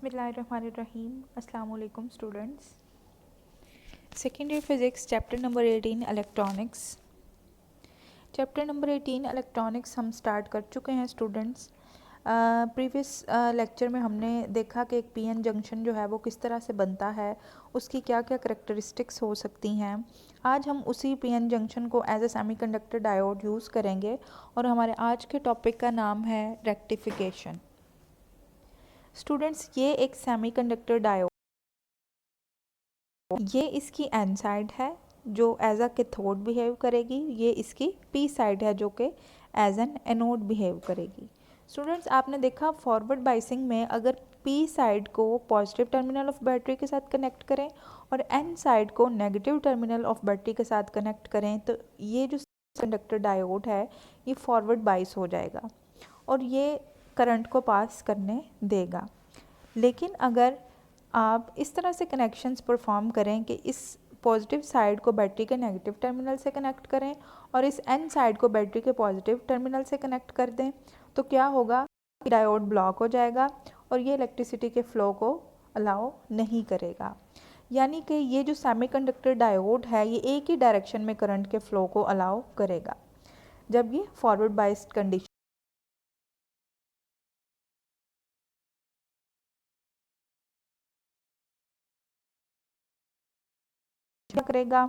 बिस्मिल्लाहिर्रहमानिर्रहीम। अस्सलाम वालेकुम students. Secondary physics chapter number 18 electronics. Chapter number 18 electronics हम स्टार्ट कर चुके हैं स्टूडेंट्स। प्रीवियस लेक्चर में हमने देखा कि एक पीएन जंक्शन जो है वो किस तरह से बनता है, उसकी क्या क्या करैक्टरिस्टिक्स हो सकती हैं। आज हम उसी पीएन जंक्शन को as a semiconductor diode use करेंगे और हमारे आज के टॉपिक का नाम है रेक्टिफिकेशन। स्टूडेंट्स, ये एक सेमीकंडक्टर डायोड, ये इसकी एन साइड है जो एज अ कैथोड बिहेव करेगी, ये इसकी पी साइड है जो कि एज एन एनोड बिहेव करेगी। स्टूडेंट्स, आपने देखा फॉरवर्ड बाइसिंग में अगर पी साइड को पॉजिटिव टर्मिनल ऑफ बैटरी के साथ कनेक्ट करें और एन साइड को नेगेटिव टर्मिनल ऑफ बैटरी के साथ कनेक्ट करें तो ये जो कंडक्टर डायोड है ये फॉरवर्ड बाइस हो जाएगा और ये करंट को पास करने देगा। लेकिन अगर आप इस तरह से कनेक्शंस परफॉर्म करें कि इस पॉजिटिव साइड को बैटरी के नेगेटिव टर्मिनल से कनेक्ट करें और इस एन साइड को बैटरी के पॉजिटिव टर्मिनल से कनेक्ट कर दें तो क्या होगा, डायोड ब्लॉक हो जाएगा और ये इलेक्ट्रिसिटी के फ़्लो को अलाउ नहीं करेगा। यानी कि ये जो सेमीकंडक्टर डायोड है ये एक ही डायरेक्शन में करंट के फ़्लो को अलाउ करेगा जब ये फॉरवर्ड बाइस्ड कंडीशन करेगा।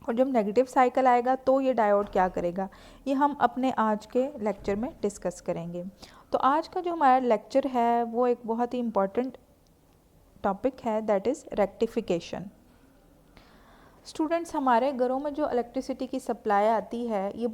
और जब नेगेटिव साइकिल आएगा तो ये डायोड क्या करेगा, ये हम अपने आज के लेक्चर में डिस्कस करेंगे। तो आज का जो हमारा लेक्चर है वो एक बहुत ही इम्पॉर्टेंट टॉपिक है, दैट इज़ रेक्टिफिकेशन। स्टूडेंट्स, हमारे घरों में जो इलेक्ट्रिसिटी की सप्लाई आती है ये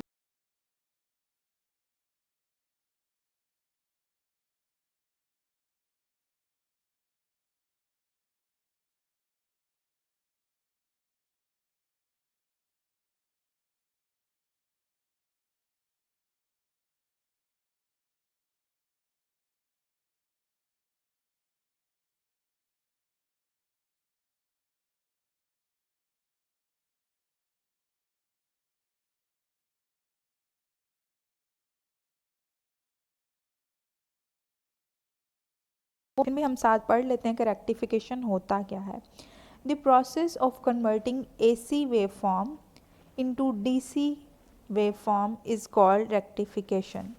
भी हम साथ पढ़ लेते हैं कि रेक्टिफिकेशन होता क्या है। The process of converting AC waveform into DC waveform is called rectification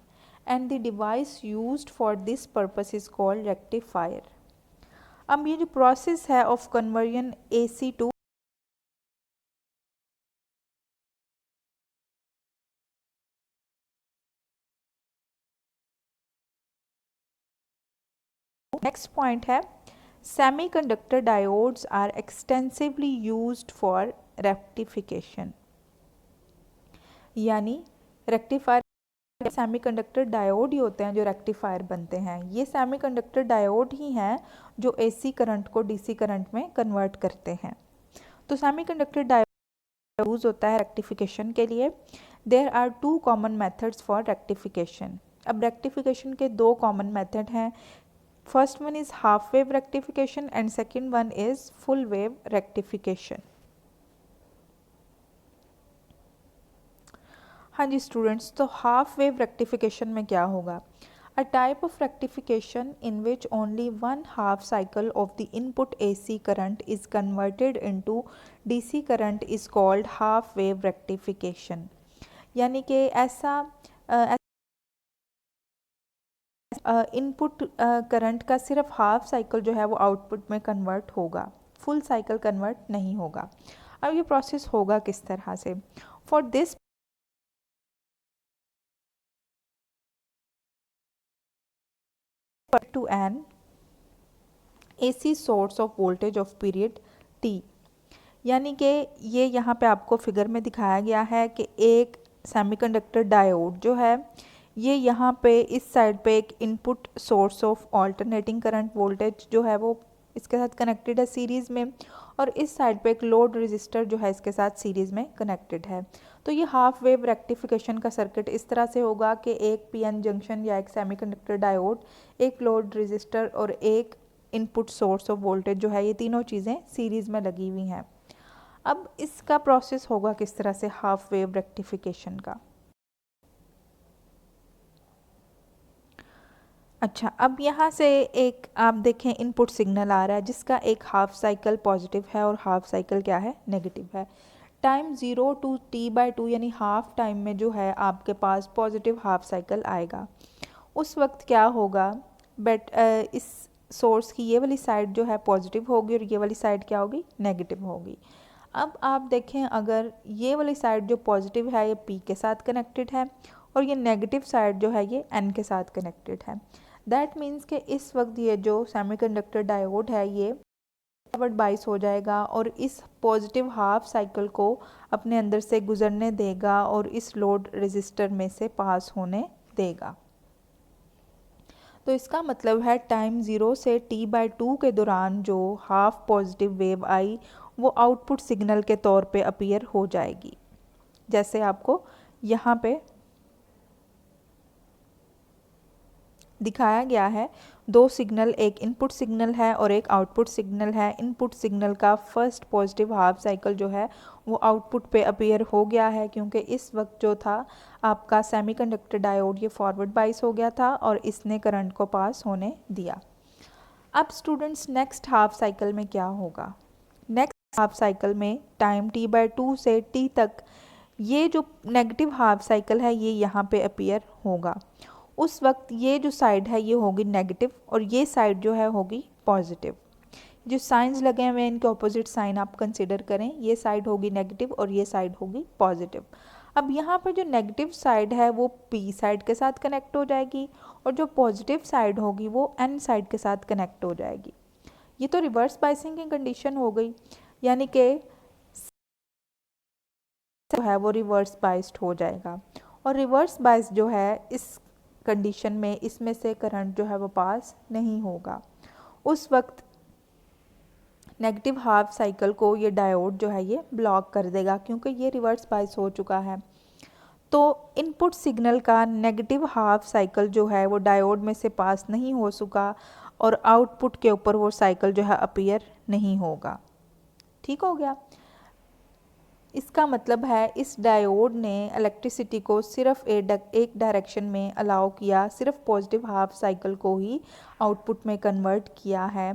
and the device used for this purpose is called rectifier. अब ये जो प्रोसेस है of conversion AC to next point है, semiconductor diodes are extensively used for rectification. यानी rectifier semiconductor diode ही होते हैं जो रेक्टिफायर बनते हैं। ये सेमीकंडक्टर डायोड ही हैं जो AC करंट को DC करंट में कन्वर्ट करते हैं। तो सेमीकंडक्टर डायोड यूज होता है रेक्टिफिकेशन के लिए। There are two common methods for rectification. अब रेक्टिफिकेशन के दो कॉमन मेथड हैं। First one is half wave rectification and second one is full wave rectification. हाँ जी स्टूडेंट्स, तो हाफ वेव रेक्टिफिकेशन में क्या होगा, a type of rectification in which only one half cycle of the input AC current is converted into DC current is called half wave rectification. यानी कि ऐसा input current का सिर्फ half cycle जो है वो आउटपुट में कन्वर्ट होगा, फुल साइकिल कन्वर्ट नहीं होगा। अब ये प्रोसेस होगा किस तरह से, for this to an AC source of voltage of period T। यानी कि ये यहाँ पे आपको फिगर में दिखाया गया है कि एक सेमीकंडक्टर डायोड जो है ये यहाँ पे इस साइड पे एक input source of alternating current voltage जो है वो इसके साथ कनेक्टेड है सीरीज़ में, और इस साइड पे एक लोड रेजिस्टर जो है इसके साथ सीरीज़ में कनेक्टेड है। तो ये हाफ वेव रेक्टिफिकेशन का सर्किट इस तरह से होगा कि एक पीएन जंक्शन या एक सेमीकंडक्टर डायोड, एक लोड रेजिस्टर और एक इनपुट सोर्स ऑफ वोल्टेज जो है ये तीनों चीज़ें सीरीज़ में लगी हुई हैं। अब इसका प्रोसेस होगा किस तरह से हाफ वेव रेक्टिफिकेशन का। अच्छा, अब यहाँ से एक आप देखें इनपुट सिग्नल आ रहा है जिसका एक हाफ साइकिल पॉजिटिव है और हाफ साइकिल क्या है, नेगेटिव है। टाइम 0 टू t/2 यानी हाफ टाइम में जो है आपके पास पॉजिटिव हाफ साइकिल आएगा। उस वक्त क्या होगा, इस सोर्स की ये वाली साइड जो है पॉजिटिव होगी और ये वाली साइड क्या होगी, नेगेटिव होगी। अब आप देखें, अगर ये वाली साइड जो पॉजिटिव है ये P के साथ कनेक्टेड है और ये नेगेटिव साइड जो है ये N के साथ कनेक्टेड है। दैट मीन्स कि इस वक्त ये जो सेमीकंडक्टर डायोड है ये फॉरवर्ड बाइस हो जाएगा और इस पॉजिटिव हाफ साइकिल को अपने अंदर से गुजरने देगा और इस लोड रेजिस्टर में से पास होने देगा। तो इसका मतलब है टाइम 0 से t/2 के दौरान जो हाफ पॉजिटिव वेव आई वो आउटपुट सिग्नल के तौर पे अपीयर हो जाएगी, जैसे आपको यहाँ पे दिखाया गया है। दो सिग्नल, एक इनपुट सिग्नल है और एक आउटपुट सिग्नल है। इनपुट सिग्नल का फर्स्ट पॉजिटिव हाफ साइकिल जो है वो आउटपुट पे अपीयर हो गया है, क्योंकि इस वक्त जो था आपका सेमीकंडक्टर डायोड ये फॉरवर्ड बाइस हो गया था और इसने करंट को पास होने दिया। अब स्टूडेंट्स नेक्स्ट हाफ साइकिल में क्या होगा, नेक्स्ट हाफ साइकिल में टाइम t/2 से t तक ये जो नेगेटिव हाफ साइकिल है ये यहाँ पे अपीयर होगा। उस वक्त ये जो साइड है ये होगी नेगेटिव और ये साइड जो है होगी पॉजिटिव। जो साइंस लगे हुए हैं इनके ऑपोजिट साइन आप कंसिडर करें, ये साइड होगी नेगेटिव और ये साइड होगी पॉजिटिव। अब यहाँ पर जो नेगेटिव साइड है वो P साइड के साथ कनेक्ट हो जाएगी और जो पॉजिटिव साइड होगी वो N साइड के साथ कनेक्ट हो जाएगी। ये तो रिवर्स बाइसिंग की कंडीशन हो गई, यानी कि जो है वो रिवर्स बाइस्ड हो जाएगा और रिवर्स बाइस जो है इस कंडीशन में इसमें से करंट जो है वो पास नहीं होगा। उस वक्त नेगेटिव हाफ साइकिल को ये डायोड जो है ये ब्लॉक कर देगा, क्योंकि ये रिवर्स बाइस हो चुका है। तो इनपुट सिग्नल का नेगेटिव हाफ साइकिल जो है वो डायोड में से पास नहीं हो सका और आउटपुट के ऊपर वो साइकिल जो है अपीयर नहीं होगा। ठीक हो गया। इसका मतलब है इस डायोड ने इलेक्ट्रिसिटी को सिर्फ एक डायरेक्शन में अलाउ किया, सिर्फ पॉजिटिव हाफ साइकिल को ही आउटपुट में कन्वर्ट किया है।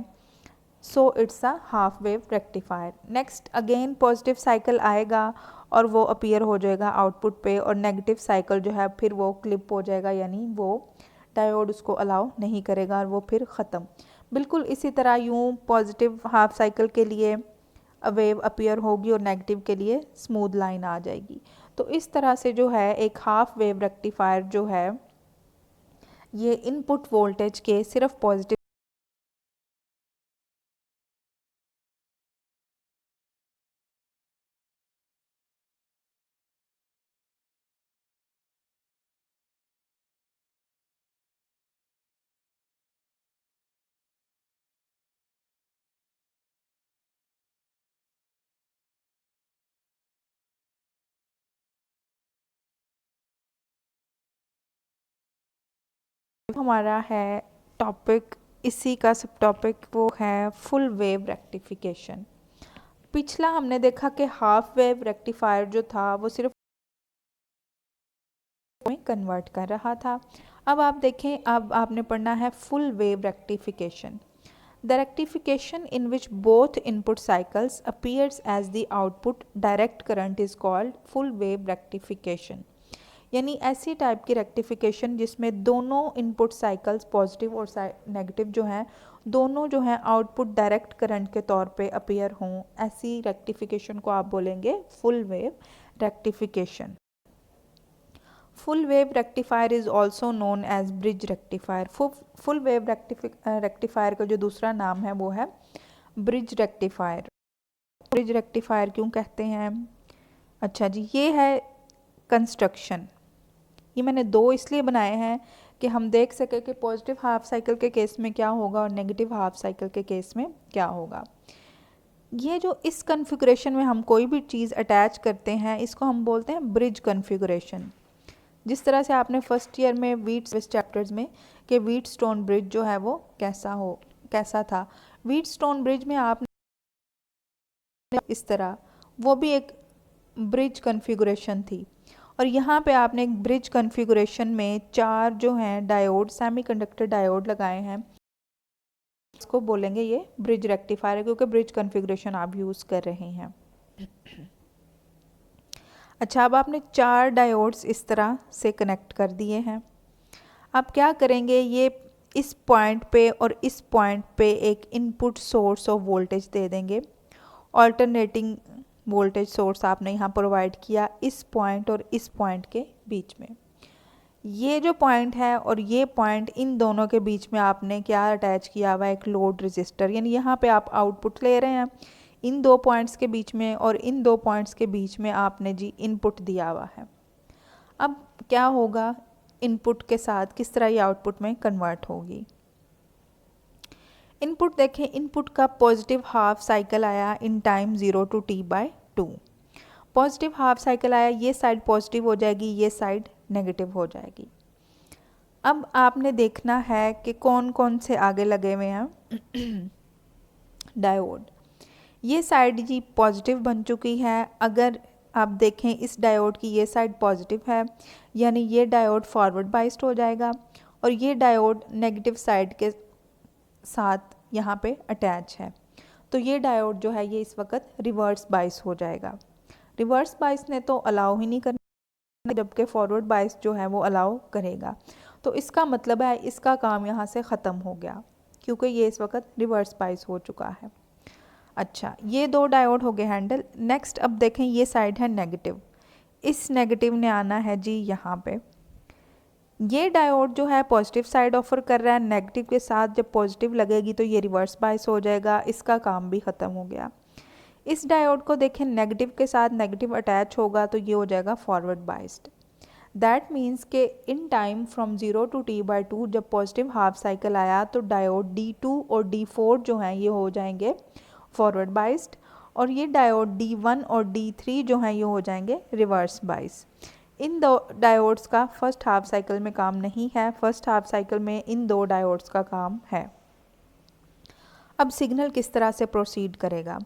So it's a half wave rectifier. Next again positive cycle आएगा और वो अपीयर हो जाएगा आउटपुट पे और नेगेटिव साइकिल जो है फिर वो क्लिप हो जाएगा, यानी वो डायोड उसको अलाउ नहीं करेगा और वो फिर ख़त्म। बिल्कुल इसी तरह यूँ पॉजिटिव हाफ साइकिल के लिए वेव अपीयर होगी और नेगेटिव के लिए स्मूथ लाइन आ जाएगी। तो इस तरह से जो है एक हाफ वेव रेक्टिफायर जो है ये इनपुट वोल्टेज के सिर्फ पॉजिटिव हमारा है टॉपिक, इसी का सब टॉपिक वो है फुल वेव रेक्टिफिकेशन। पिछला हमने देखा कि हाफ वेव रेक्टिफायर जो था वो सिर्फ में कन्वर्ट कर रहा था। अब आप देखें, अब आपने पढ़ना है full wave rectification. The rectification in which both input cycles appears as the output direct current is called full wave rectification। यानी ऐसी टाइप की रेक्टिफिकेशन जिसमें दोनों इनपुट साइकिल्स पॉजिटिव और नेगेटिव जो हैं दोनों जो हैं आउटपुट डायरेक्ट करंट के तौर पे अपीयर हों, ऐसी रेक्टिफिकेशन को आप बोलेंगे full wave rectification. Full wave rectifier is also known as bridge rectifier. Full wave rectifier का जो दूसरा नाम है वो है ब्रिज रेक्टिफायर। ब्रिज रेक्टिफायर क्यों कहते हैं? अच्छा जी, ये है कंस्ट्रक्शन। ये मैंने दो इसलिए बनाए हैं कि हम देख सके कि पॉजिटिव हाफ साइकिल के केस में क्या होगा और नेगेटिव हाफ साइकिल के केस में क्या होगा। ये जो इस कन्फिग्रेशन में हम कोई भी चीज़ अटैच करते हैं इसको हम बोलते हैं ब्रिज कन्फिग्रेशन। जिस तरह से आपने फर्स्ट ईयर में चैप्टर्स में कि व्हीट स्टोन ब्रिज जो है वो कैसा था। व्हीट स्टोन ब्रिज में आपने इस तरह वो भी एक ब्रिज कन्फिगरेशन थी और यहाँ पे आपने एक ब्रिज कॉन्फ़िगरेशन में 4 जो हैं डायोड, सेमीकंडक्टर डायोड लगाए हैं। इसको बोलेंगे ये ब्रिज रेक्टिफायर है, क्योंकि ब्रिज कॉन्फ़िगरेशन आप यूज़ कर रहे हैं। अच्छा, अब आपने 4 डायोड्स इस तरह से कनेक्ट कर दिए हैं। अब क्या करेंगे, ये इस पॉइंट पे और इस पॉइंट पे एक इनपुट सोर्स ऑफ वोल्टेज दे देंगे। ऑल्टरनेटिंग वोल्टेज सोर्स आपने यहाँ प्रोवाइड किया इस पॉइंट और इस पॉइंट के बीच में। ये जो पॉइंट है और ये पॉइंट, इन दोनों के बीच में आपने क्या अटैच किया हुआ है, एक लोड रजिस्टर। यानी यहाँ पे आप आउटपुट ले रहे हैं इन 2 पॉइंट्स के बीच में, और इन 2 पॉइंट्स के बीच में आपने जी इनपुट दिया हुआ है। अब क्या होगा, इनपुट के साथ किस तरह ये आउटपुट में कन्वर्ट होगी। इनपुट देखें, इनपुट का पॉजिटिव हाफ साइकिल आया in time 0 to t/2। Positive half cycle आया, ये साइड पॉजिटिव हो जाएगी, ये साइड नेगेटिव हो जाएगी। अब आपने देखना है कि कौन कौन से आगे लगे हुए हैं डायोड। ये साइड जी पॉजिटिव बन चुकी है। अगर आप देखें इस डायोड की ये साइड पॉजिटिव है, यानी ये डायोड फॉरवर्ड बाइस्ड हो जाएगा, और ये डायोड नेगेटिव साइड के साथ यहाँ पे अटैच है। तो ये डायोड जो है ये इस वक्त रिवर्स बाइस हो जाएगा। रिवर्स बाइस ने तो अलाउ ही नहीं करना, जबकि फॉरवर्ड बाइस जो है वो अलाउ करेगा। तो इसका मतलब है इसका काम यहाँ से ख़त्म हो गया, क्योंकि ये इस वक्त रिवर्स बाइस हो चुका है। अच्छा, ये 2 डायोड हो गए हैंडल। नेक्स्ट अब देखें, ये साइड है नेगेटिव, इस नेगेटिव ने आना है जी यहाँ पे। ये डायोड जो है पॉजिटिव साइड ऑफर कर रहा है, नेगेटिव के साथ जब पॉजिटिव लगेगी तो ये रिवर्स बाइस हो जाएगा, इसका काम भी ख़त्म हो गया। इस डायोड को देखें, नेगेटिव के साथ नेगेटिव अटैच होगा तो ये हो जाएगा फॉरवर्ड बाइस्ड। दैट मीन्स के in time from 0 to t/2 जब पॉजिटिव हाफ साइकिल आया तो डायोड D2 और D4 जो हैं ये हो जाएंगे फॉरवर्ड बाइस्ड, और ये डायोड D1 और D3 जो हैं ये हो जाएंगे रिवर्स बाइस। इन 2 डायोड्स का फर्स्ट हाफ साइकिल में काम नहीं है, फर्स्ट हाफ साइकिल में इन 2 डायोड्स का काम है। अब सिग्नल किस तरह से प्रोसीड करेगा,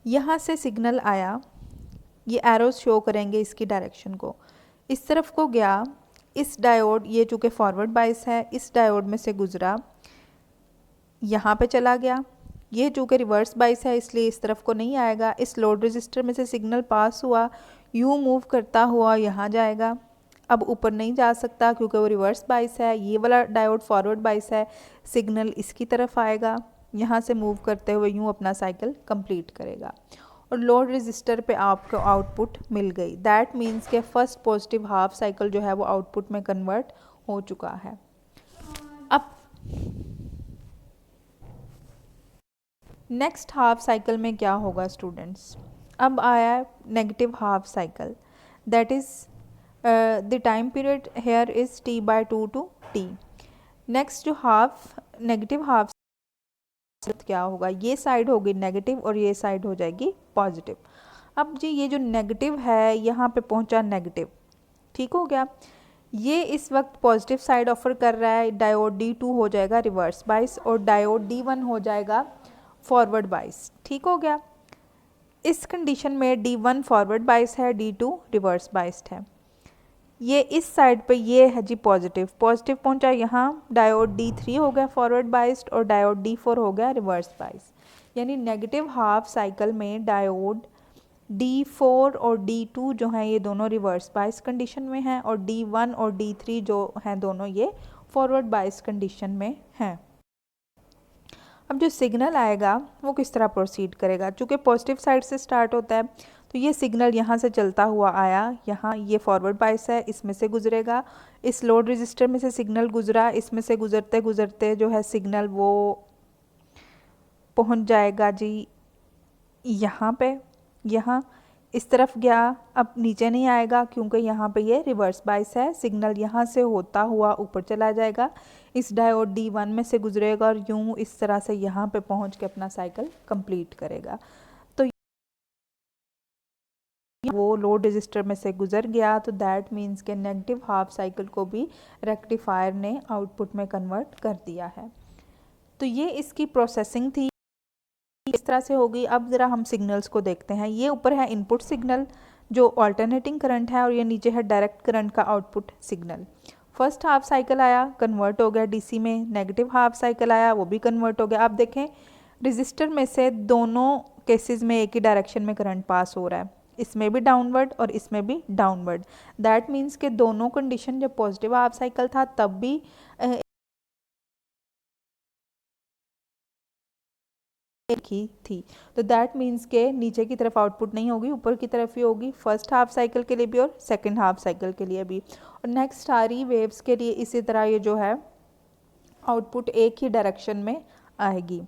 यहाँ से सिग्नल आया, ये एरोज शो करेंगे इसकी डायरेक्शन को, इस तरफ को गया, इस डायोड, ये चूँकि फॉरवर्ड बाइस है, इस डायोड में से गुजरा, यहाँ पे चला गया। ये चूँकि रिवर्स बाइस है इसलिए इस तरफ को नहीं आएगा। इस लोड रजिस्टर में से सिग्नल पास हुआ, यूँ मूव करता हुआ यहाँ जाएगा। अब ऊपर नहीं जा सकता क्योंकि वो रिवर्स बाइस है। ये वाला डायोड फॉरवर्ड बाइस है, सिग्नल इसकी तरफ आएगा, यहाँ से मूव करते हुए यूँ अपना साइकिल कंप्लीट करेगा, और लोड रजिस्टर पे आपको आउटपुट मिल गई। दैट मीन्स के फर्स्ट पॉजिटिव हाफ साइकिल जो है वो आउटपुट में कन्वर्ट हो चुका है। अब नेक्स्ट हाफ साइकिल में क्या होगा स्टूडेंट्स, अब आया negative half cycle, that is the time period here is t/2 to t। Next जो नेगेटिव हाफ क्या होगा, ये साइड होगी नेगेटिव और ये साइड हो जाएगी पॉजिटिव। अब जी ये जो नेगेटिव है यहाँ पे पहुँचा नेगेटिव, ठीक हो गया। ये इस वक्त पॉजिटिव साइड ऑफर कर रहा है, डायोड D2 हो जाएगा रिवर्स बाइस और डायोड D1 हो जाएगा फॉरवर्ड बाइस, ठीक हो गया। इस कंडीशन में D1 फॉरवर्ड बाइस है, D2 रिवर्स बाइस्ड है। ये इस साइड पे ये है जी पॉजिटिव, पॉजिटिव पहुंचा यहाँ, डायोड D3 हो गया फॉरवर्ड बाइस्ड और डायोड D4 हो गया रिवर्स बाइस। यानी नेगेटिव हाफ साइकिल में डायोड D4 और D2 जो हैं ये दोनों रिवर्स बाइस कंडीशन में हैं, और D1 और D3 जो हैं दोनों ये फॉरवर्ड बाइस कंडीशन में हैं। अब जो सिग्नल आएगा वो किस तरह प्रोसीड करेगा, चूँकि पॉजिटिव साइड से स्टार्ट होता है तो ये सिग्नल यहाँ से चलता हुआ आया, यहाँ ये फॉरवर्ड बाइस है, इसमें से गुजरेगा, इस लोड रजिस्टर में से सिग्नल गुजरा, इसमें से गुजरते गुजरते जो है सिग्नल वो पहुँच जाएगा जी यहाँ पे, यहाँ इस तरफ गया, अब नीचे नहीं आएगा क्योंकि यहाँ पे ये रिवर्स बाइस है। सिग्नल यहाँ से होता हुआ ऊपर चला जाएगा, इस डायोड D1 में से गुजरेगा और यूँ इस तरह से यहाँ पे पहुँच के अपना साइकिल कंप्लीट करेगा। तो वो लोड रजिस्टर में से गुजर गया, तो दैट मीन्स के नेगेटिव हाफ साइकिल को भी रेक्टिफायर ने आउटपुट में कन्वर्ट कर दिया है। तो ये इसकी प्रोसेसिंग थी, इस तरह से होगी। अब ज़रा हम सिग्नल्स को देखते हैं। ये ऊपर है इनपुट सिग्नल, जो ऑल्टरनेटिंग करंट है, और ये नीचे है डायरेक्ट करंट का output signal. First half cycle आया, कन्वर्ट हो गया डीसी में, नेगेटिव हाफ साइकिल आया, वो भी कन्वर्ट हो गया। आप देखें रजिस्टर में से दोनों केसेस में एक ही डायरेक्शन में करंट पास हो रहा है, इसमें भी डाउनवर्ड और इसमें भी डाउनवर्ड। दैट मीन्स कि दोनों कंडीशन जब पॉजिटिव हाफ साइकिल था तब भी एक ही थी। तो दैट मीन्स के नीचे की तरफ आउटपुट नहीं होगी, ऊपर की तरफ ही होगी, फर्स्ट हाफ साइकिल के लिए भी और सेकंड हाफ साइकिल के लिए भी। और नेक्स्ट सारी वेव्स के लिए इसी तरह ये जो है आउटपुट एक ही डायरेक्शन में आएगी।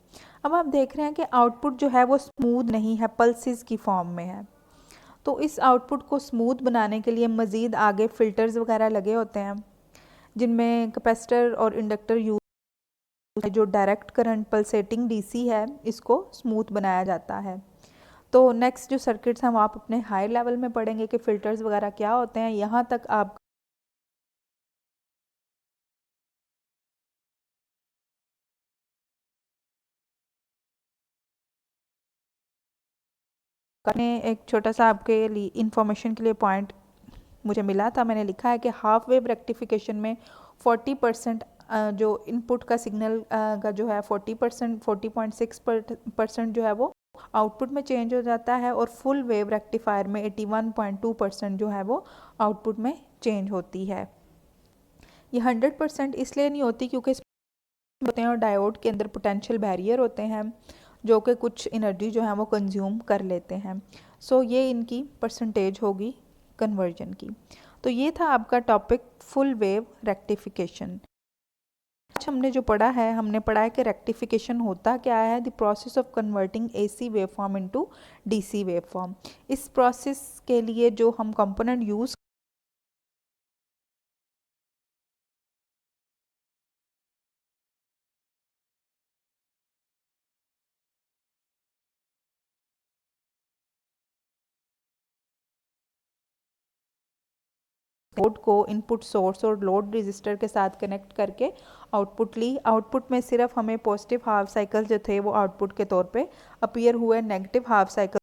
अब आप देख रहे हैं कि आउटपुट जो है वो स्मूथ नहीं है, पल्सेस की फॉर्म में है। तो इस आउटपुट को स्मूथ बनाने के लिए मज़ीद आगे फ़िल्टर्स वगैरह लगे होते हैं, जिनमें कैपेसिटर और इंडक्टर यूज, जो डायरेक्ट करंट पल्सेटिंग डीसी है इसको स्मूथ बनाया जाता है। तो नेक्स्ट जो सर्किट्स हैं वो आप अपने हाई लेवल में पढ़ेंगे कि फ़िल्टर्स वगैरह क्या होते हैं। यहाँ तक आप ने एक छोटा सा आपके लिए इंफॉर्मेशन के लिए पॉइंट मुझे मिला था, मैंने लिखा है कि हाफ वेव रेक्टिफिकेशन में 40% जो इनपुट का सिग्नल का जो है 40%, 40.6% जो है वो आउटपुट में चेंज हो जाता है, और फुल वेव रेक्टिफायर में 81.2% जो है वो आउटपुट में चेंज होती है। ये 100% इसलिए नहीं होती क्योंकि होते हैं और डायोड के अंदर पोटेंशियल बैरियर होते हैं जो कि कुछ एनर्जी जो है वो कंज्यूम कर लेते हैं। सो ये इनकी परसेंटेज होगी कन्वर्जन की। तो ये था आपका टॉपिक फुल वेव रेक्टिफिकेशन। आज हमने जो पढ़ा है, हमने पढ़ा है कि रेक्टिफिकेशन होता क्या है, the process of converting AC wave form into DC wave form. इस प्रोसेस के लिए जो हम कंपोनेंट यूज़ लोड को इनपुट सोर्स और लोड रजिस्टर के साथ कनेक्ट करके आउटपुट ली। आउटपुट में सिर्फ हमें पॉजिटिव हाफ साइकिल जो थे वो आउटपुट के तौर पे अपीयर हुए, नेगेटिव हाफ साइकिल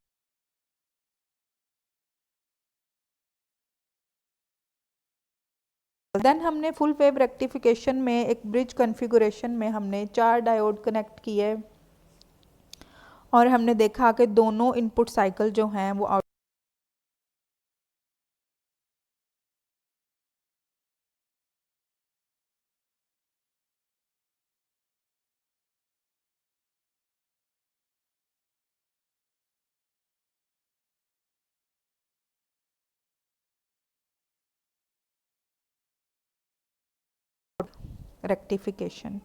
देन हमने फुल वेव रेक्टिफिकेशन में एक ब्रिज कॉन्फ़िगरेशन में हमने 4 डायोड कनेक्ट किए और हमने देखा कि दोनों इनपुट साइकिल जो हैं वो रेक्टिफिकेशन।